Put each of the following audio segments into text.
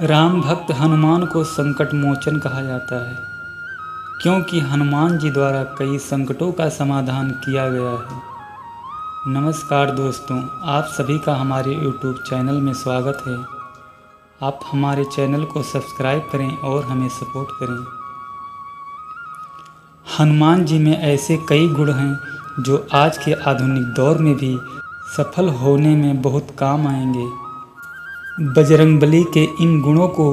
राम भक्त हनुमान को संकट मोचन कहा जाता है, क्योंकि हनुमान जी द्वारा कई संकटों का समाधान किया गया है। नमस्कार दोस्तों, आप सभी का हमारे YouTube चैनल में स्वागत है। आप हमारे चैनल को सब्सक्राइब करें और हमें सपोर्ट करें। हनुमान जी में ऐसे कई गुण हैं जो आज के आधुनिक दौर में भी सफल होने में बहुत काम आएंगे। बजरंगबली के इन गुणों को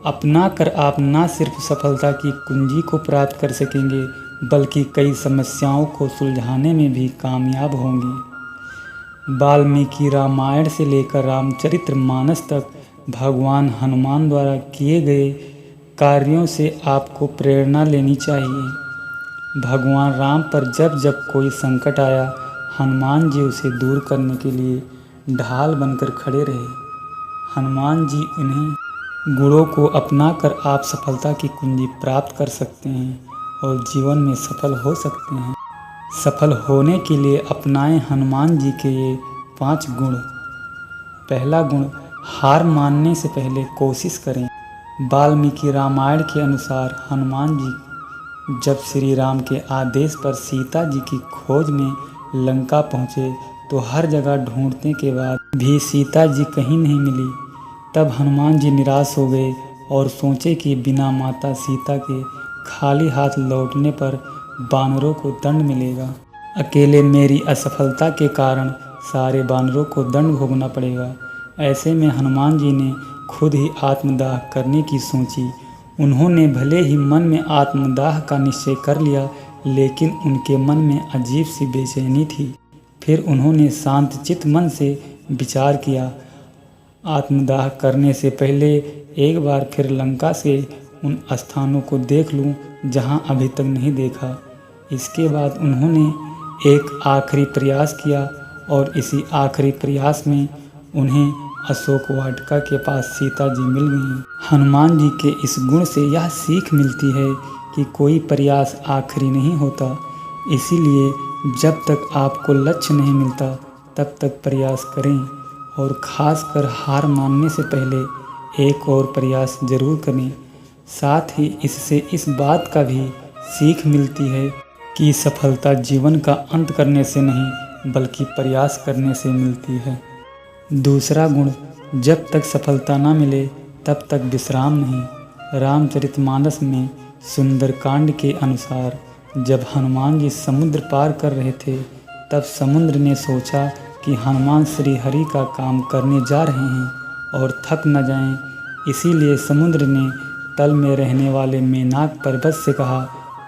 अपनाकर आप न सिर्फ सफलता की कुंजी को प्राप्त कर सकेंगे, बल्कि कई समस्याओं को सुलझाने में भी कामयाब होंगे। वाल्मीकि रामायण से लेकर रामचरितमानस तक भगवान हनुमान द्वारा किए गए कार्यों से आपको प्रेरणा लेनी चाहिए। भगवान राम पर जब जब कोई संकट आया, हनुमान जी उसे दूर करने के लिए ढाल बनकर खड़े रहे। हनुमान जी इन्हीं गुणों को अपनाकर आप सफलता की कुंजी प्राप्त कर सकते हैं और जीवन में सफल हो सकते हैं। सफल होने के लिए अपनाएं हनुमान जी के ये 5 गुण। पहला गुण, हार मानने से पहले कोशिश करें। वाल्मीकि रामायण के अनुसार हनुमान जी जब श्री राम के आदेश पर सीता जी की खोज में लंका पहुँचे तो हर जगह ढूंढने के बाद भी सीता जी कहीं नहीं मिली। तब हनुमान जी निराश हो गए और सोचे कि बिना माता सीता के खाली हाथ लौटने पर बानरों को दंड मिलेगा। अकेले मेरी असफलता के कारण सारे बानरों को दंड भोगना पड़ेगा। ऐसे में हनुमान जी ने खुद ही आत्मदाह करने की सोची। उन्होंने भले ही मन में आत्मदाह का निश्चय कर लिया, लेकिन उनके मन में अजीब सी बेचैनी थी। फिर उन्होंने शांतचित्त मन से विचार किया, आत्मदाह करने से पहले एक बार फिर लंका से उन स्थानों को देख लूं जहां अभी तक नहीं देखा। इसके बाद उन्होंने एक आखिरी प्रयास किया और इसी आखिरी प्रयास में उन्हें अशोक वाटिका के पास सीता जी मिल गईं। हनुमान जी के इस गुण से यह सीख मिलती है कि कोई प्रयास आखिरी नहीं होता। इसीलिए जब तक आपको लक्ष्य नहीं मिलता तब तक प्रयास करें और ख़ासकर हार मानने से पहले एक और प्रयास ज़रूर करें। साथ ही इससे इस बात का भी सीख मिलती है कि सफलता जीवन का अंत करने से नहीं, बल्कि प्रयास करने से मिलती है। दूसरा गुण, जब तक सफलता ना मिले तब तक विश्राम नहीं। रामचरितमानस में सुंदरकांड के अनुसार जब हनुमान जी समुद्र पार कर रहे थे, तब समुद्र ने सोचा कि हनुमान श्री हरि का काम करने जा रहे हैं और थक न जाएं। इसीलिए समुद्र ने तल में रहने वाले मेनाक पर्वत से कहा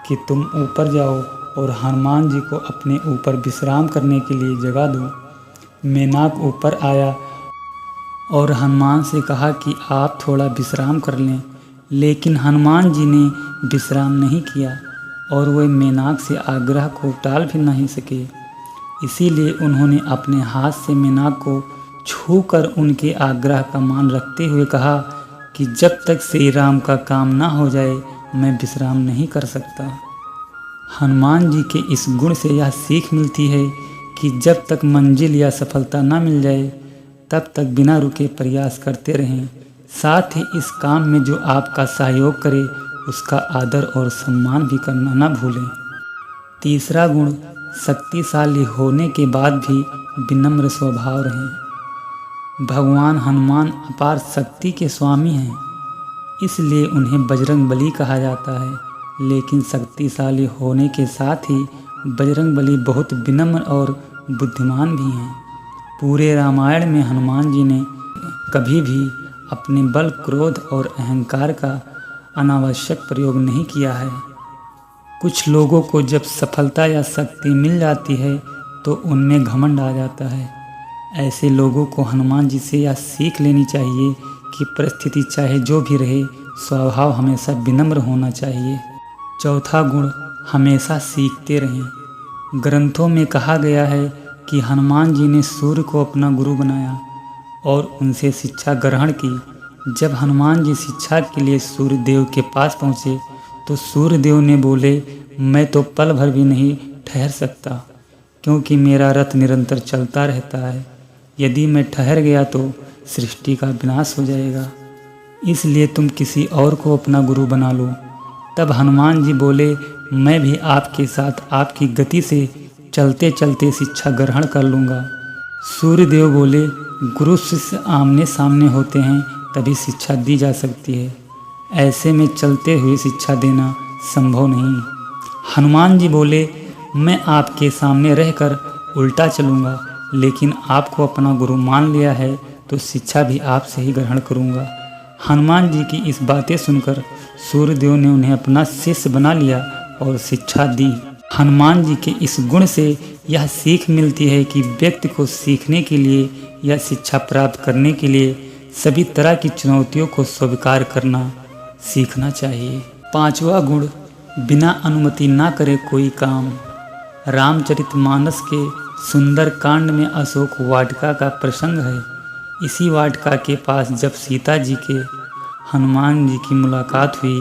कि तुम ऊपर जाओ और हनुमान जी को अपने ऊपर विश्राम करने के लिए जगह दो। मेनाक ऊपर आया और हनुमान से कहा कि आप थोड़ा विश्राम कर लें, लेकिन हनुमान जी ने विश्राम नहीं किया और वे मेनाक से आग्रह को टाल भी नहीं सके। इसीलिए उन्होंने अपने हाथ से मेनाक को छूकर उनके आग्रह का मान रखते हुए कहा कि जब तक श्री राम का काम ना हो जाए मैं विश्राम नहीं कर सकता। हनुमान जी के इस गुण से यह सीख मिलती है कि जब तक मंजिल या सफलता ना मिल जाए तब तक बिना रुके प्रयास करते रहें। साथ ही इस काम में जो आपका सहयोग करे उसका आदर और सम्मान भी करना ना भूलें। तीसरा गुण, शक्तिशाली होने के बाद भी विनम्र स्वभाव रहें। भगवान हनुमान अपार शक्ति के स्वामी हैं, इसलिए उन्हें बजरंगबली कहा जाता है। लेकिन शक्तिशाली होने के साथ ही बजरंगबली बहुत विनम्र और बुद्धिमान भी हैं। पूरे रामायण में हनुमान जी ने कभी भी अपने बल, क्रोध और अहंकार का अनावश्यक प्रयोग नहीं किया है। कुछ लोगों को जब सफलता या शक्ति मिल जाती है तो उनमें घमंड आ जाता है। ऐसे लोगों को हनुमान जी से यह सीख लेनी चाहिए कि परिस्थिति चाहे जो भी रहे, स्वभाव हमेशा विनम्र होना चाहिए। चौथा गुण, हमेशा सीखते रहें। ग्रंथों में कहा गया है कि हनुमान जी ने सूर्य को अपना गुरु बनाया और उनसे शिक्षा ग्रहण की। जब हनुमान जी शिक्षा के लिए सूर्यदेव के पास पहुँचे तो सूर्यदेव ने बोले, मैं तो पल भर भी नहीं ठहर सकता, क्योंकि मेरा रथ निरंतर चलता रहता है। यदि मैं ठहर गया तो सृष्टि का विनाश हो जाएगा। इसलिए तुम किसी और को अपना गुरु बना लो। तब हनुमान जी बोले, मैं भी आपके साथ आपकी गति से चलते चलते शिक्षा ग्रहण कर लूँगा। सूर्यदेव बोले, गुरु शिष्य आमने सामने होते हैं तभी शिक्षा दी जा सकती है, ऐसे में चलते हुए शिक्षा देना संभव नहीं। हनुमान जी बोले, मैं आपके सामने रहकर उल्टा चलूँगा, लेकिन आपको अपना गुरु मान लिया है तो शिक्षा भी आपसे ही ग्रहण करूँगा। हनुमान जी की इस बातें सुनकर सूर्यदेव ने उन्हें अपना शिष्य बना लिया और शिक्षा दी। हनुमान जी के इस गुण से यह सीख मिलती है कि व्यक्ति को सीखने के लिए या शिक्षा प्राप्त करने के लिए सभी तरह की चुनौतियों को स्वीकार करना सीखना चाहिए। 5वां गुण, बिना अनुमति ना करे कोई काम। रामचरितमानस के सुंदर कांड में अशोक वाटिका का प्रसंग है। इसी वाटिका के पास जब सीता जी के हनुमान जी की मुलाकात हुई,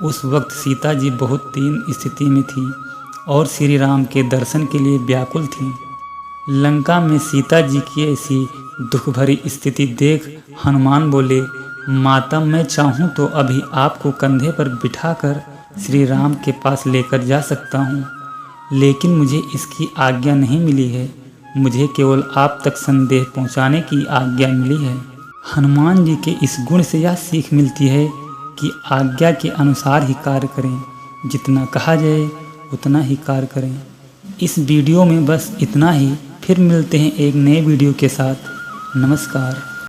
उस वक्त सीता जी बहुत दीन स्थिति में थी और श्री राम के दर्शन के लिए व्याकुल थीं। लंका में सीता जी की ऐसी दुख भरी स्थिति देख हनुमान बोले, माता मैं चाहूँ तो अभी आपको कंधे पर बिठाकर श्री राम के पास लेकर जा सकता हूँ, लेकिन मुझे इसकी आज्ञा नहीं मिली है। मुझे केवल आप तक संदेश पहुँचाने की आज्ञा मिली है। हनुमान जी के इस गुण से यह सीख मिलती है कि आज्ञा के अनुसार ही कार्य करें, जितना कहा जाए उतना ही कार्य करें। इस वीडियो में बस इतना ही, फिर मिलते हैं एक नए वीडियो के साथ। नमस्कार।